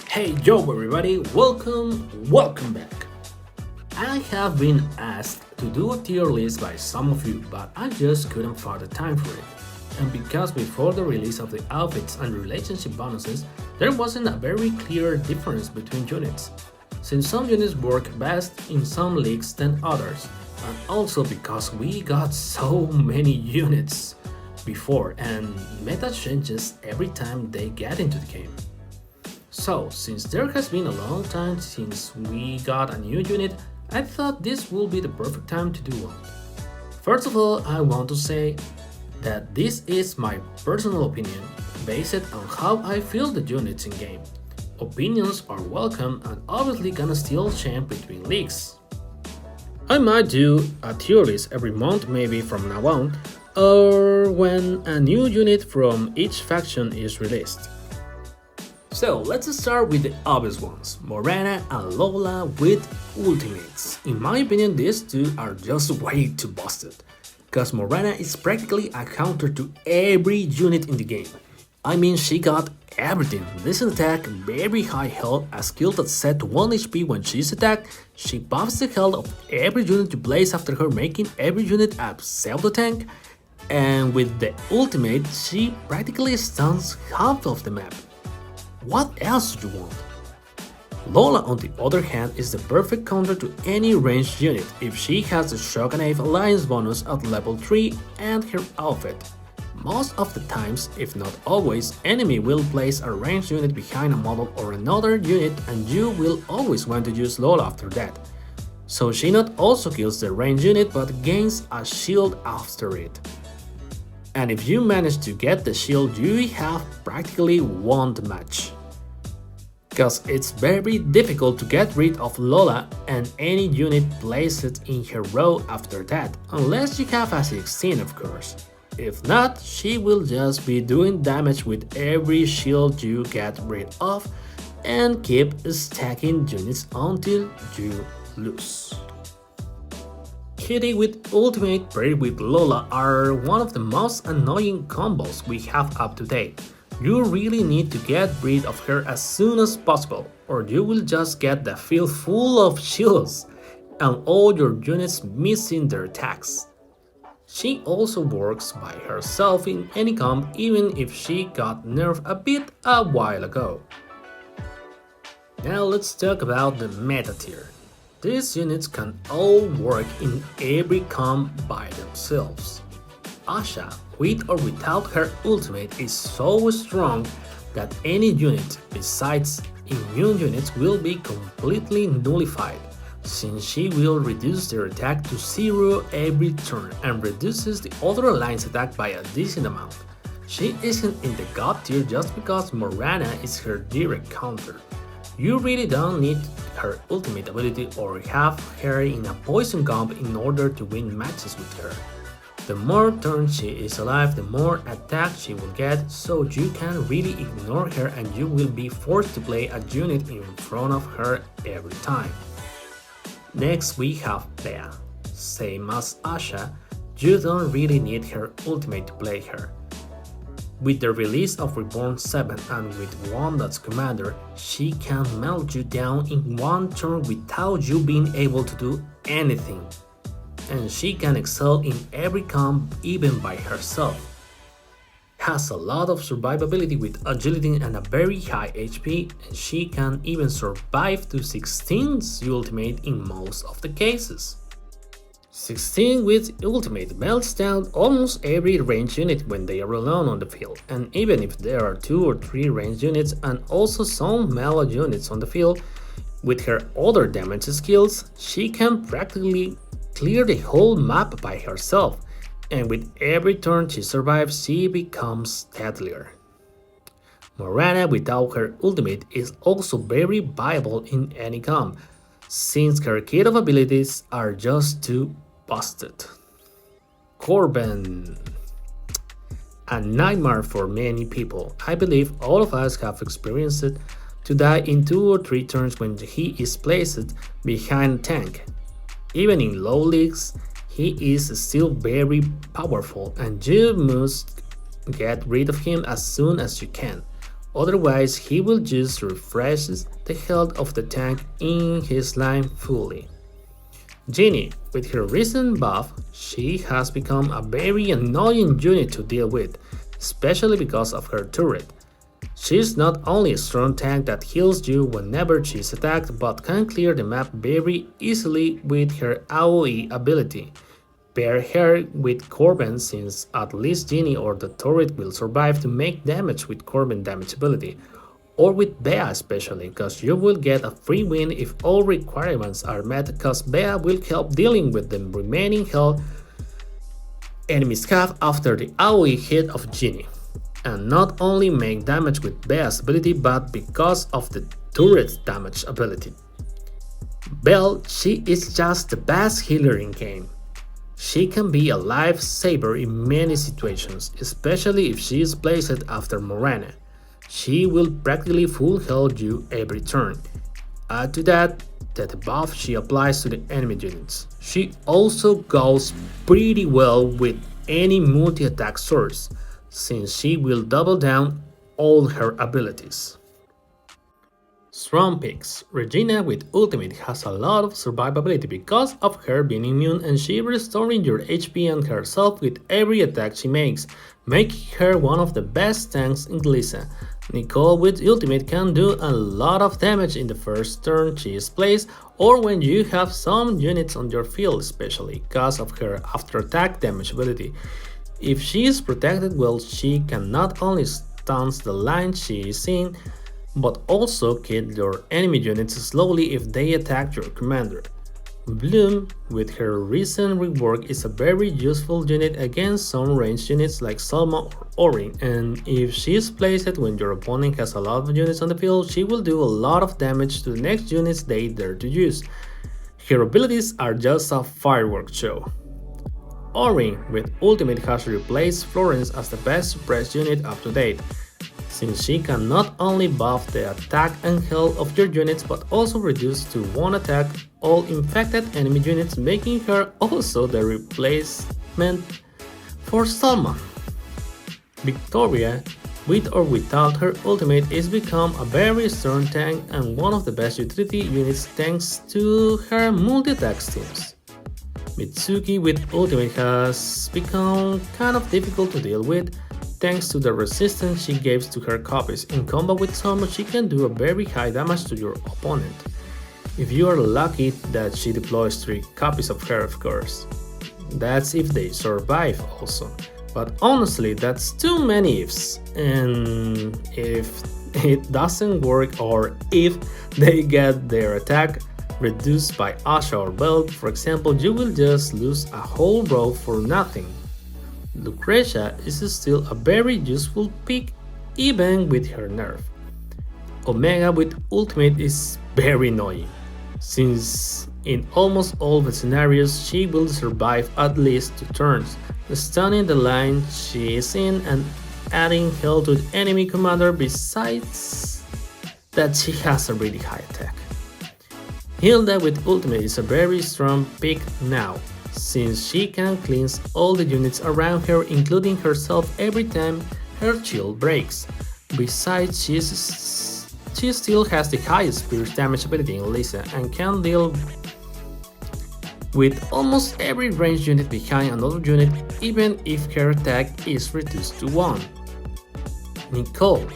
Hey yo everybody, welcome back. I have been asked to do a tier list by some of you, but I just couldn't find the time for it. And because before the release of the outfits and relationship bonuses, there wasn't a very clear difference between units. Since some units work best in some leagues than others, and also because we got so many units before and meta changes every time they get into the game. So, since there has been a long time since we got a new unit, I thought this would be the perfect time to do one. First of all, I want to say that this is my personal opinion based on how I feel the units in game. Opinions are welcome and obviously gonna still change between leagues. I might do a tier list every month maybe from now on, or when a new unit from each faction is released. So let's start with the obvious ones, Morana and Lola with ultimates. In my opinion, these two are just way too busted, cause Morana is practically a counter to every unit in the game. I mean, she got everything, decent attack, very high health, a skill that's set to 1 HP when she's attacked, she buffs the health of every unit you place after her, making every unit a pseudo tank, and with the ultimate, she practically stuns half of the map. What else do you want? Lola, on the other hand, is the perfect counter to any ranged unit if she has the Shogunate Alliance bonus at level 3 and her outfit. Most of the times, if not always, enemy will place a ranged unit behind a model or another unit and you will always want to use Lola after that. So she not also kills the ranged unit but gains a shield after it. And if you manage to get the shield, you have practically won the match. Cause it's very difficult to get rid of Lola and any unit placed in her row after that, unless you have a 16 of course. If not, she will just be doing damage with every shield you get rid of and keep stacking units until you lose. Kitty with ultimate paired with Lola are one of the most annoying combos we have up to date. You really need to get rid of her as soon as possible, or you will just get the field full of shields and all your units missing their attacks. She also works by herself in any comp even if she got nerfed a bit a while ago. Now let's talk about the meta tier. These units can all work in every comp by themselves. Asha, with or without her ultimate, is so strong that any unit besides immune units will be completely nullified, since she will reduce their attack to 0 every turn and reduces the other alliance attack by a decent amount. She isn't in the god tier just because Morana is her direct counter. You really don't need her ultimate ability or have her in a poison comp in order to win matches with her. The more turns she is alive, the more attack she will get, so you can really ignore her and you will be forced to play a unit in front of her every time. Next we have Bea. Same as Asha, you don't really need her ultimate to play her. With the release of Reborn 7 and with Wanda's commander, she can melt you down in one turn without you being able to do anything. And she can excel in every comp even by herself. Has a lot of survivability with agility and a very high HP, and she can even survive to 16's ultimate in most of the cases. 16 with ultimate melts down almost every ranged unit when they are alone on the field, and even if there are 2 or 3 ranged units and also some melee units on the field, with her other damage skills, she can practically clear the whole map by herself, and with every turn she survives, she becomes deadlier. Morana without her ultimate is also very viable in any comp, since her kit of abilities are just too busted. Corbin. A nightmare for many people. I believe all of us have experienced it, to die in 2 or 3 turns when he is placed behind a tank. Even in low leagues, he is still very powerful and you must get rid of him as soon as you can. Otherwise, he will just refresh the health of the tank in his line fully. Ginny, with her recent buff, she has become a very annoying unit to deal with, especially because of her turret. She's not only a strong tank that heals you whenever she's attacked, but can clear the map very easily with her AoE ability. Pair her with Corbin since at least Genie or the turret will survive to make damage with Corbin damage ability, or with Bea especially, cause you will get a free win if all requirements are met, cause Bea will help dealing with the remaining health enemies have after the AoE hit of Genie, and not only make damage with Bea's ability but because of the turret's damage ability. Belle, she is just the best healer in game. She can be a lifesaver in many situations, especially if she is placed after Morana. She will practically full heal you every turn. Add to that the buff she applies to the enemy units. She also goes pretty well with any multi-attack source, since she will double down all her abilities. Strong picks. Regina with ultimate has a lot of survivability because of her being immune and she restoring your HP and herself with every attack she makes, making her one of the best tanks in Lyssa. Nicole with ultimate can do a lot of damage in the first turn she is placed or when you have some units on your field, especially because of her after attack damage ability. If she is protected well, she can not only stun the line she is in, but also kill your enemy units slowly if they attack your commander. Bloom, with her recent rework, is a very useful unit against some ranged units like Salma or Orin, and if she is placed when your opponent has a lot of units on the field, she will do a lot of damage to the next units they dare to use. Her abilities are just a fireworks show. Orin with ultimate has replaced Florence as the best suppressed unit up to date, since she can not only buff the attack and health of your units but also reduce to one attack all infected enemy units, making her also the replacement for Salma. Victoria, with or without her ultimate, is become a very strong tank and one of the best utility units thanks to her multi-attack schemes. Mitsuki with ultimate has become kind of difficult to deal with, thanks to the resistance she gives to her copies. In combat with Salma, she can do a very high damage to your opponent. If you are lucky that she deploys 3 copies of her, of course. That's if they survive also. But honestly, that's too many ifs. And if it doesn't work or if they get their attack reduced by Asha or Belt, for example, you will just lose a whole row for nothing. Lucretia is still a very useful pick even with her nerf. Omega with ultimate is very annoying, since in almost all the scenarios she will survive at least 2 turns, stunning the line she is in and adding health to the enemy commander besides that she has a really high attack. Hilda with ultimate is a very strong pick now, since she can cleanse all the units around her including herself every time her shield breaks. Besides, she still has the highest pierce damage ability in Lyssa and can deal with almost every ranged unit behind another unit even if her attack is reduced to 1. Nicole,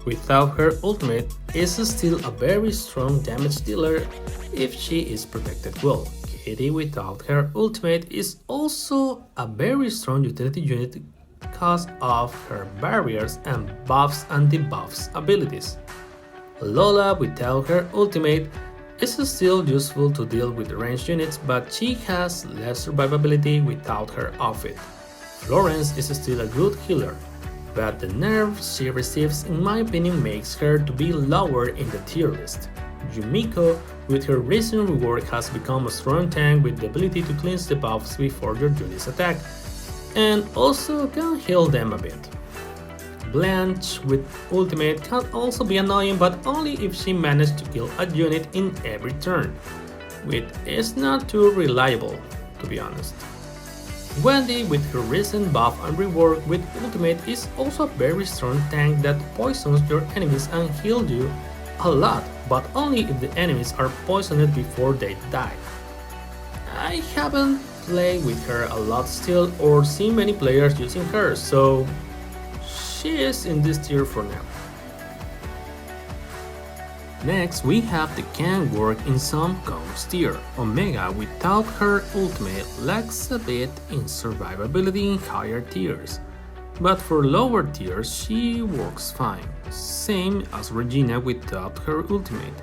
without her ultimate, is still a very strong damage dealer if she is protected well. Kitty without her ultimate is also a very strong utility unit because of her barriers and buffs and debuffs abilities. Lola without her ultimate is still useful to deal with ranged units, but she has less survivability without her outfit. Florence is still a good healer, but the nerfs she receives in my opinion makes her to be lower in the tier list. Yumiko, with her recent rework, has become a strong tank with the ability to cleanse the buffs before your units attack, and also can heal them a bit. Blanche with ultimate can also be annoying, but only if she manages to kill a unit in every turn, which is not too reliable, to be honest. Wendy, with her recent buff and rework with ultimate, is also a very strong tank that poisons your enemies and heals you a lot, but only if the enemies are poisoned before they die. I haven't played with her a lot still or seen many players using her, so she is in this tier for now. Next, we have the can work in some comps tier. Omega without her ultimate lacks a bit in survivability in higher tiers, but for lower tiers she works fine, same as Regina without her ultimate.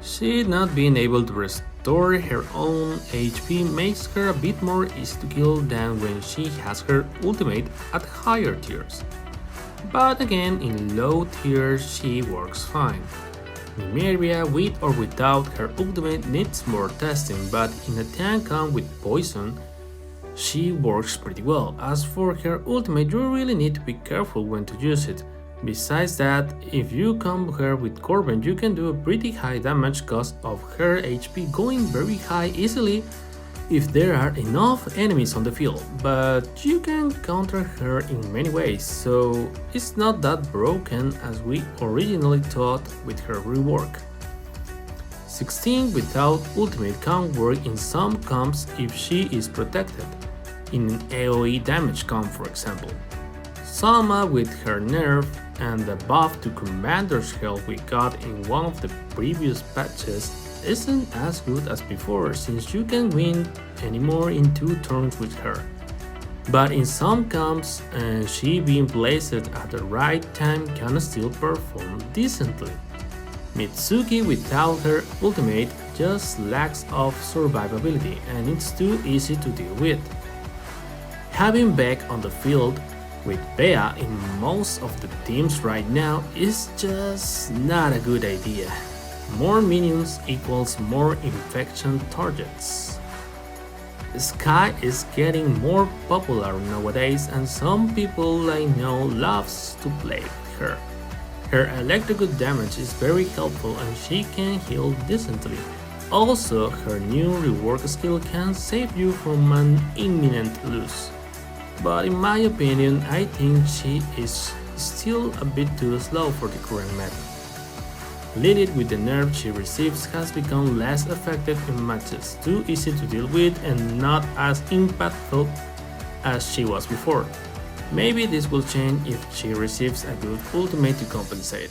She not being able to restore her own HP makes her a bit more easy to kill than when she has her ultimate at higher tiers. But again, in low tiers she works fine. Nymeria with or without her ultimate needs more testing, but in a tank comp with poison, she works pretty well. As for her ultimate, you really need to be careful when to use it. Besides that, if you combo her with Corbin, you can do a pretty high damage cost of her HP going very high easily if there are enough enemies on the field, but you can counter her in many ways, so it's not that broken as we originally thought with her rework. 16 without ultimate can work in some comps if she is protected, in an AoE damage comp for example. Sama with her nerf and the buff to Commander's health we got in one of the previous patches isn't as good as before since you can win anymore in 2 turns with her. But in some comps, she being placed at the right time can still perform decently. Mitsuki without her ultimate just lacks of survivability and it's too easy to deal with. Having Beck on the field with Bea in most of the teams right now is just not a good idea. More minions equals more infection targets. Sky is getting more popular nowadays and some people I know loves to play with her. Her electrical damage is very helpful and she can heal decently. Also, her new rework skill can save you from an imminent lose. But in my opinion, I think she is still a bit too slow for the current meta. Lilith with the nerf she receives has become less effective in matches, too easy to deal with and not as impactful as she was before. Maybe this will change if she receives a good ultimate to compensate.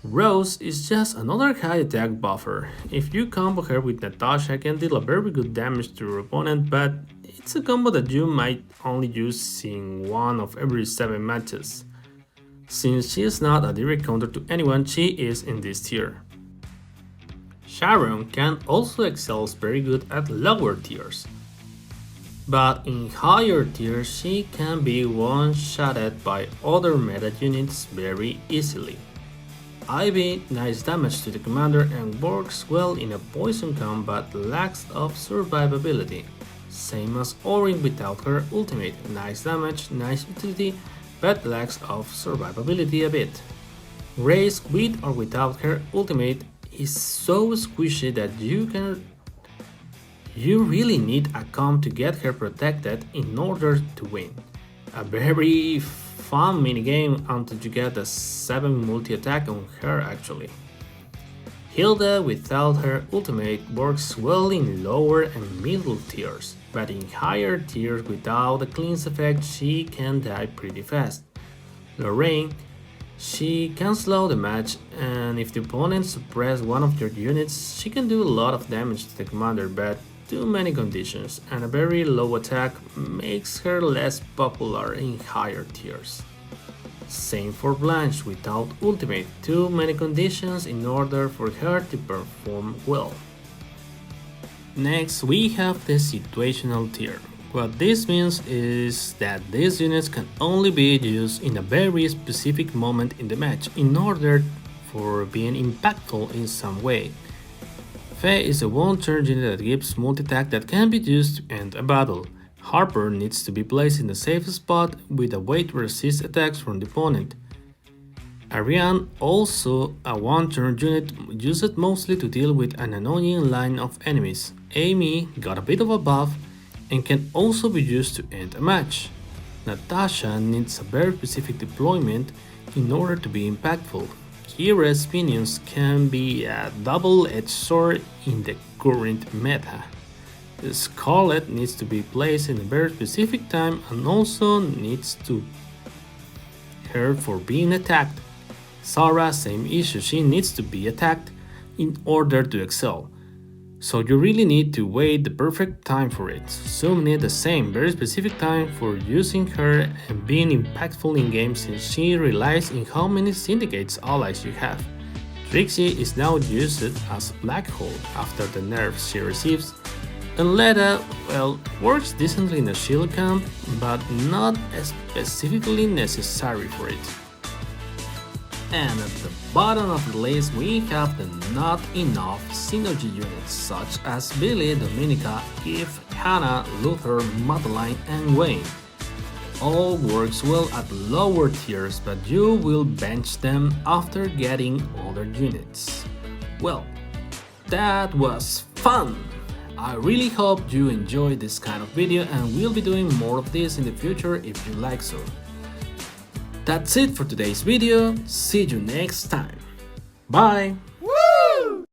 Rose is just another high attack buffer. If you combo her with Natasha can deal a very good damage to your opponent, but it's a combo that you might only use in one of every 7 matches. Since she is not a direct counter to anyone, she is in this tier. Sharon can also excel very good at lower tiers, but in higher tiers she can be one-shotted by other meta units very easily. Ivy nice damage to the commander and works well in a poison comp but lacks of survivability. Same as Orin without her ultimate, nice damage, nice utility, but lacks of survivability a bit. Raze with or without her ultimate is so squishy that you really need a comp to get her protected in order to win. A very fun minigame until you get a 7 multi-attack on her actually. Hilda without her ultimate works well in lower and middle tiers, but in higher tiers without a cleanse effect she can die pretty fast. Lorraine, she can slow the match and if the opponent suppress one of your units she can do a lot of damage to the commander, but too many conditions and a very low attack makes her less popular in higher tiers. Same for Blanche without ultimate, too many conditions in order for her to perform well. Next we have the situational tier. What this means is that these units can only be used in a very specific moment in the match in order for being impactful in some way. Faye is a one-turn unit that gives multi-attack that can be used to end a battle. Harper needs to be placed in a safe spot with a way to resist attacks from the opponent. Ariane, also a one-turn unit used mostly to deal with an annoying line of enemies. Amy got a bit of a buff and can also be used to end a match. Natasha needs a very specific deployment in order to be impactful. Kira's minions can be a double-edged sword in the current meta. Scarlet needs to be placed in a very specific time and also needs to her for being attacked. Sarah, same issue, she needs to be attacked in order to excel. So you really need to wait the perfect time for it. Zoom needs the same, very specific time for using her and being impactful in game since she relies on how many syndicates allies you have. Trixie is now used as Black Hole after the nerfs she receives. And Leda, well, works decently in a shield camp, but not specifically necessary for it. And at the bottom of the list we have the not enough synergy units such as Billy, Dominica, Eve, Hannah, Luther, Madeline and Wayne. All works well at lower tiers, but you will bench them after getting other units. Well, that was fun! I really hope you enjoyed this kind of video and we'll be doing more of this in the future if you like so. That's it for today's video, see you next time. Bye!